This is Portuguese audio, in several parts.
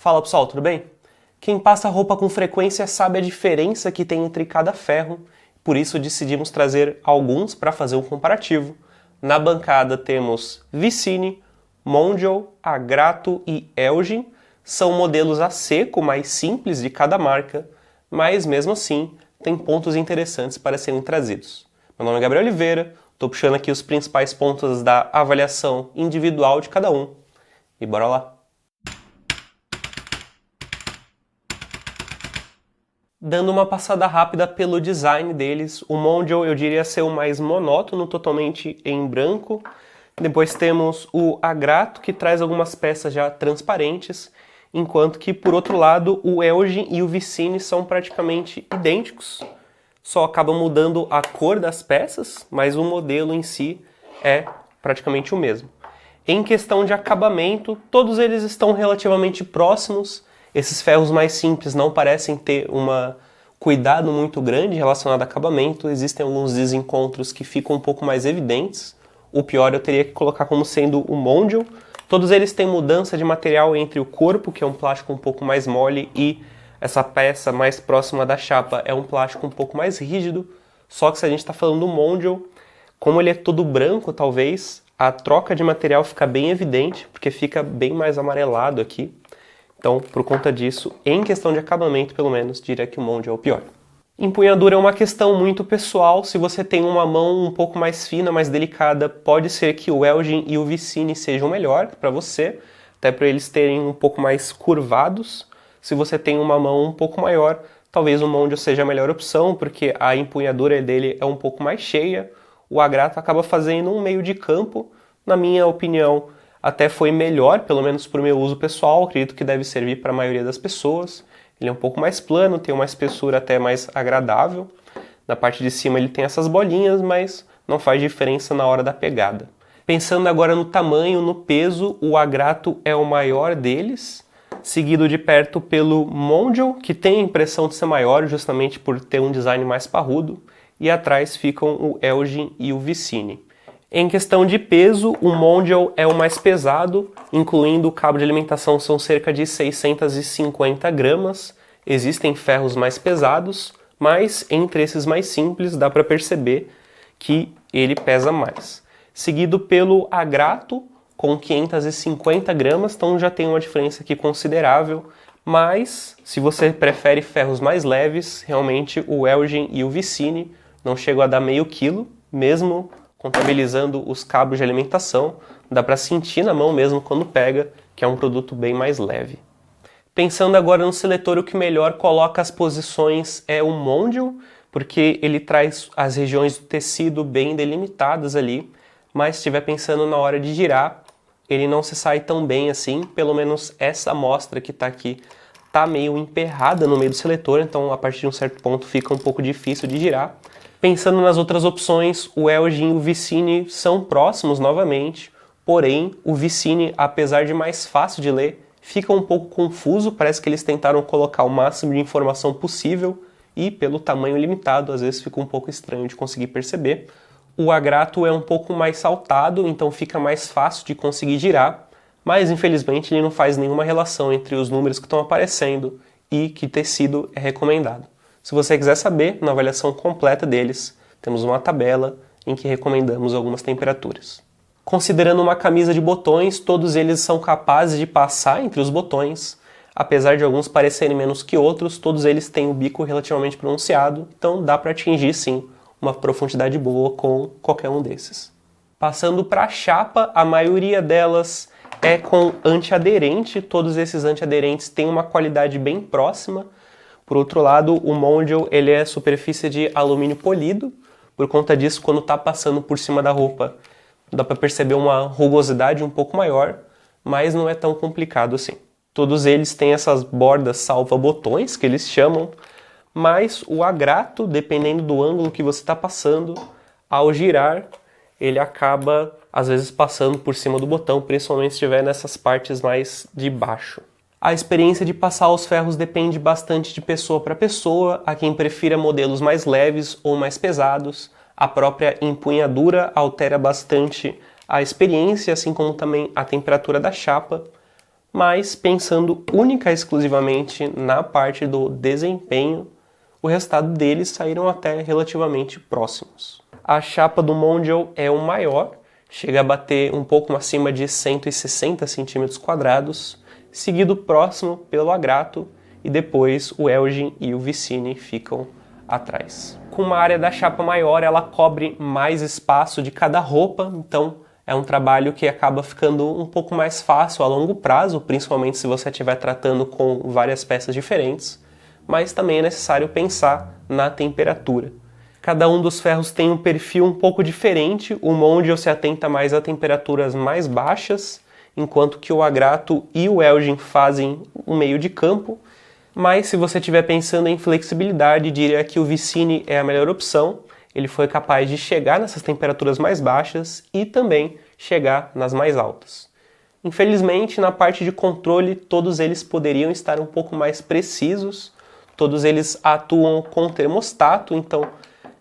Fala pessoal, tudo bem? Quem passa roupa com frequência sabe a diferença que tem entre cada ferro, por isso decidimos trazer alguns para fazer um comparativo. Na bancada temos Vicini, Mondial, Agrato e Elgin, são modelos a seco mais simples de cada marca, mas mesmo assim tem pontos interessantes para serem trazidos. Meu nome é Gabriel Oliveira, estou puxando aqui os principais pontos da avaliação individual de cada um e bora lá! Dando uma passada rápida pelo design deles, o Mondial eu diria ser o mais monótono, totalmente em branco. Depois temos o Agrato, que traz algumas peças já transparentes, enquanto que, por outro lado, o Elgin e o Vicini são praticamente idênticos. Só acaba mudando a cor das peças, mas o modelo em si é praticamente o mesmo. Em questão de acabamento, todos eles estão relativamente próximos. Esses ferros mais simples não parecem ter um cuidado muito grande relacionado ao acabamento. Existem alguns desencontros que ficam um pouco mais evidentes. O pior eu teria que colocar como sendo o Mondial. Todos eles têm mudança de material entre o corpo, que é um plástico um pouco mais mole, e essa peça mais próxima da chapa é um plástico um pouco mais rígido. Só que se a gente está falando do Mondial, como ele é todo branco, talvez, a troca de material fica bem evidente, porque fica bem mais amarelado aqui. Então, por conta disso, em questão de acabamento, pelo menos, diria que o Mondial é o pior. Empunhadura é uma questão muito pessoal. Se você tem uma mão um pouco mais fina, mais delicada, pode ser que o Elgin e o Vicini sejam melhor para você, até para eles terem um pouco mais curvados. Se você tem uma mão um pouco maior, talvez o Mondial seja a melhor opção, porque a empunhadura dele é um pouco mais cheia. O Agrato acaba fazendo um meio de campo, na minha opinião, até foi melhor, pelo menos para o meu uso pessoal, acredito que deve servir para a maioria das pessoas. Ele é um pouco mais plano, tem uma espessura até mais agradável. Na parte de cima ele tem essas bolinhas, mas não faz diferença na hora da pegada. Pensando agora no tamanho, no peso, o Agrato é o maior deles, seguido de perto pelo Mondial, que tem a impressão de ser maior justamente por ter um design mais parrudo, e atrás ficam o Elgin e o Vicini. Em questão de peso, o Mondial é o mais pesado, incluindo o cabo de alimentação, são cerca de 650 gramas. Existem ferros mais pesados, mas entre esses mais simples dá para perceber que ele pesa mais. Seguido pelo Agrato, com 550 gramas, então já tem uma diferença aqui considerável. Mas, se você prefere ferros mais leves, realmente o Elgin e o Vicini não chegam a dar meio quilo, mesmo contabilizando os cabos de alimentação, dá para sentir na mão mesmo quando pega, que é um produto bem mais leve. Pensando agora no seletor, o que melhor coloca as posições é o Mondial, porque ele traz as regiões do tecido bem delimitadas ali, mas se estiver pensando na hora de girar, ele não se sai tão bem assim, pelo menos essa amostra que está aqui está meio emperrada no meio do seletor, então a partir de um certo ponto fica um pouco difícil de girar. Pensando nas outras opções, o Elgin e o Vicini são próximos novamente, porém o Vicini, apesar de mais fácil de ler, fica um pouco confuso, parece que eles tentaram colocar o máximo de informação possível e pelo tamanho limitado, às vezes fica um pouco estranho de conseguir perceber. O Agrato é um pouco mais saltado, então fica mais fácil de conseguir girar, mas infelizmente ele não faz nenhuma relação entre os números que estão aparecendo e que tecido é recomendado. Se você quiser saber, na avaliação completa deles, temos uma tabela em que recomendamos algumas temperaturas. Considerando uma camisa de botões, todos eles são capazes de passar entre os botões. Apesar de alguns parecerem menos que outros, todos eles têm o bico relativamente pronunciado, então dá para atingir sim uma profundidade boa com qualquer um desses. Passando para a chapa, a maioria delas é com antiaderente, todos esses antiaderentes têm uma qualidade bem próxima. Por outro lado, o Mondial ele é superfície de alumínio polido, por conta disso, quando está passando por cima da roupa, dá para perceber uma rugosidade um pouco maior, mas não é tão complicado assim. Todos eles têm essas bordas salva-botões, que eles chamam, mas o Agrato, dependendo do ângulo que você está passando, ao girar, ele acaba, às vezes, passando por cima do botão, principalmente se estiver nessas partes mais de baixo. A experiência de passar os ferros depende bastante de pessoa para pessoa, há quem prefira modelos mais leves ou mais pesados. A própria empunhadura altera bastante a experiência, assim como também a temperatura da chapa. mas pensando única e exclusivamente na parte do desempenho, o resultado deles saíram até relativamente próximos. A chapa do Mondial é o maior, chega a bater um pouco acima de 160 cm², seguido próximo pelo Agrato, e depois o Elgin e o Vicini ficam atrás. Com uma área da chapa maior, ela cobre mais espaço de cada roupa, então é um trabalho que acaba ficando um pouco mais fácil a longo prazo, principalmente se você estiver tratando com várias peças diferentes, mas também é necessário pensar na temperatura. Cada um dos ferros tem um perfil um pouco diferente, o Mondial se atenta mais a temperaturas mais baixas, enquanto que o Agrato e o Elgin fazem um meio de campo, mas se você estiver pensando em flexibilidade, diria que o Vicini é a melhor opção. Ele foi capaz de chegar nessas temperaturas mais baixas e também chegar nas mais altas. Infelizmente, na parte de controle, todos eles poderiam estar um pouco mais precisos, todos eles atuam com termostato, então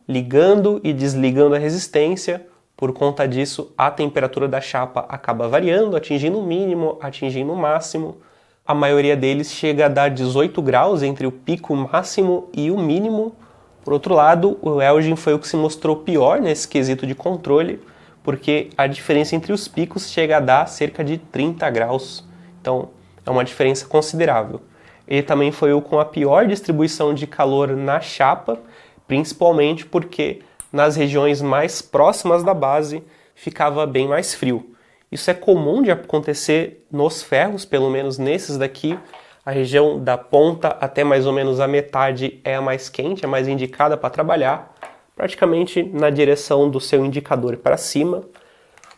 ligando e desligando a resistência. Por conta disso, a temperatura da chapa acaba variando, atingindo o mínimo, atingindo o máximo. A maioria deles chega a dar 18 graus entre o pico máximo e o mínimo. Por outro lado, o Elgin foi o que se mostrou pior nesse quesito de controle, porque a diferença entre os picos chega a dar cerca de 30 graus. Então, é uma diferença considerável. Ele também foi o com a pior distribuição de calor na chapa, principalmente porque nas regiões mais próximas da base ficava bem mais frio. Isso é comum de acontecer nos ferros, pelo menos nesses daqui. A região da ponta até mais ou menos a metade é a mais quente, a mais indicada para trabalhar, praticamente na direção do seu indicador para cima,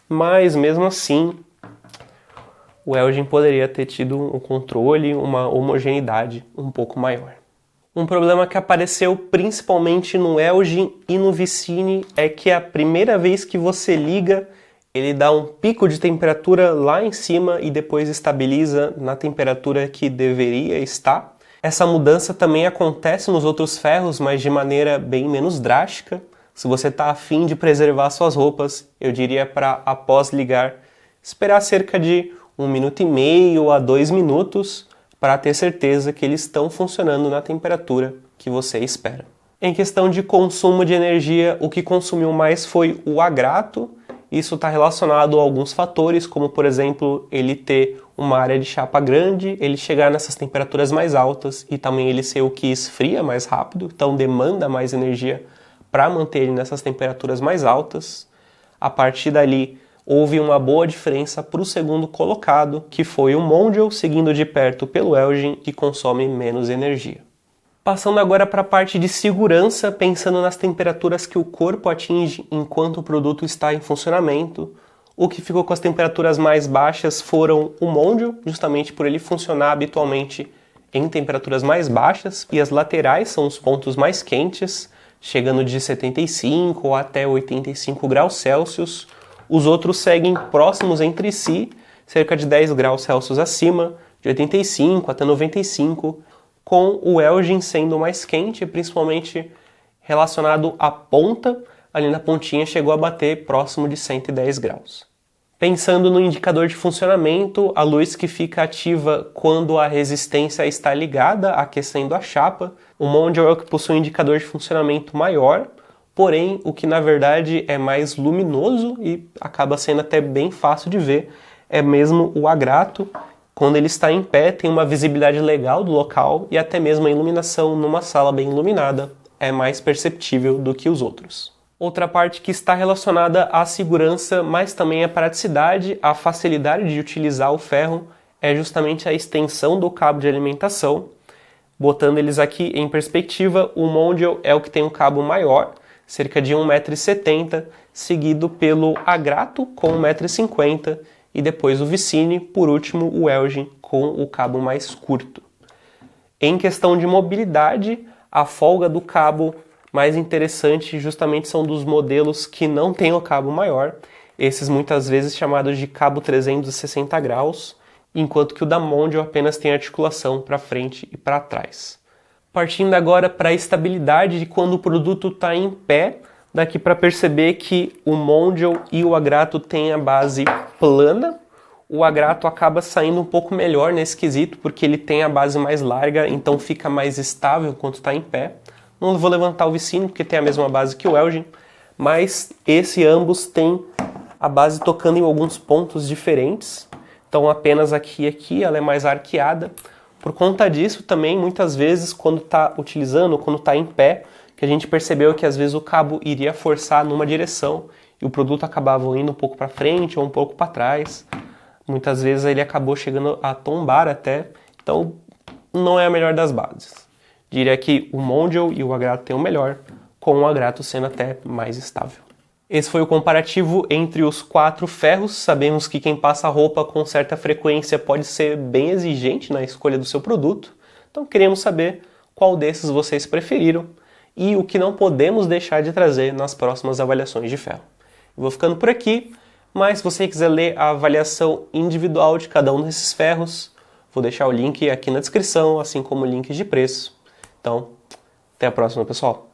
mas mesmo assim o Elgin poderia ter tido um controle, uma homogeneidade um pouco maior. Um problema que apareceu principalmente no Elgin e no Vicini é que a primeira vez que você liga, ele dá um pico de temperatura lá em cima e depois estabiliza na temperatura que deveria estar. Essa mudança também acontece nos outros ferros, mas de maneira bem menos drástica. Se você está afim de preservar suas roupas, eu diria para, após ligar, esperar cerca de 1,5 minuto a 2 minutos para ter certeza que eles estão funcionando na temperatura que você espera. Em questão de consumo de energia, o que consumiu mais foi o Agrato. Isso está relacionado a alguns fatores, como por exemplo, ele ter uma área de chapa grande, ele chegar nessas temperaturas mais altas e também ele ser o que esfria mais rápido, então demanda mais energia para manter ele nessas temperaturas mais altas. A partir dali, houve uma boa diferença para o segundo colocado, que foi o Mondial, seguindo de perto pelo Elgin, que consome menos energia. Passando agora para a parte de segurança, pensando nas temperaturas que o corpo atinge enquanto o produto está em funcionamento, o que ficou com as temperaturas mais baixas foram o Mondial, justamente por ele funcionar habitualmente em temperaturas mais baixas, e as laterais são os pontos mais quentes, chegando de 75 até 85 graus Celsius. Os outros seguem próximos entre si, cerca de 10 graus Celsius acima, de 85 até 95, com o Elgin sendo mais quente, principalmente relacionado à ponta, ali na pontinha chegou a bater próximo de 110 graus. Pensando no indicador de funcionamento, a luz que fica ativa quando a resistência está ligada, aquecendo a chapa, o Mondial é o que possui um indicador de funcionamento maior, porém o que na verdade é mais luminoso e acaba sendo até bem fácil de ver, é mesmo o Agrato. Quando ele está em pé, tem uma visibilidade legal do local e até mesmo a iluminação numa sala bem iluminada é mais perceptível do que os outros. Outra parte que está relacionada à segurança, mas também à praticidade, à facilidade de utilizar o ferro, é justamente a extensão do cabo de alimentação. Botando eles aqui em perspectiva, o Mondial é o que tem um cabo maior, cerca de 1,70 m, seguido pelo Agrato com 1,50 m, e depois o Vicini, por último o Elgin com o cabo mais curto. Em questão de mobilidade, a folga do cabo mais interessante justamente são dos modelos que não têm o cabo maior, esses muitas vezes chamados de cabo 360 graus, enquanto que o da Mondial apenas tem articulação para frente e para trás. Partindo agora para a estabilidade de quando o produto está em pé, daqui para perceber que o Mondial e o Agrato têm a base plana, o Agrato acaba saindo um pouco melhor nesse quesito, porque ele tem a base mais larga, então fica mais estável quando está em pé. Não vou levantar o Vicine, porque tem a mesma base que o Elgin, mas ambos têm a base tocando em alguns pontos diferentes. Então apenas aqui ela é mais arqueada. Por conta disso também, muitas vezes, quando está utilizando, quando está em pé, que a gente percebeu que às vezes o cabo iria forçar numa direção e o produto acabava indo um pouco para frente ou um pouco para trás. Muitas vezes ele acabou chegando a tombar até, então não é a melhor das bases. Diria que o Mondial e o Agrato tem o melhor, com o Agrato sendo até mais estável. Esse foi o comparativo entre os 4 ferros. Sabemos que quem passa roupa com certa frequência pode ser bem exigente na escolha do seu produto, então queremos saber qual desses vocês preferiram e o que não podemos deixar de trazer nas próximas avaliações de ferro. Eu vou ficando por aqui. Mas se você quiser ler a avaliação individual de cada um desses ferros, vou deixar o link aqui na descrição, assim como o link de preço. Então, até a próxima, pessoal!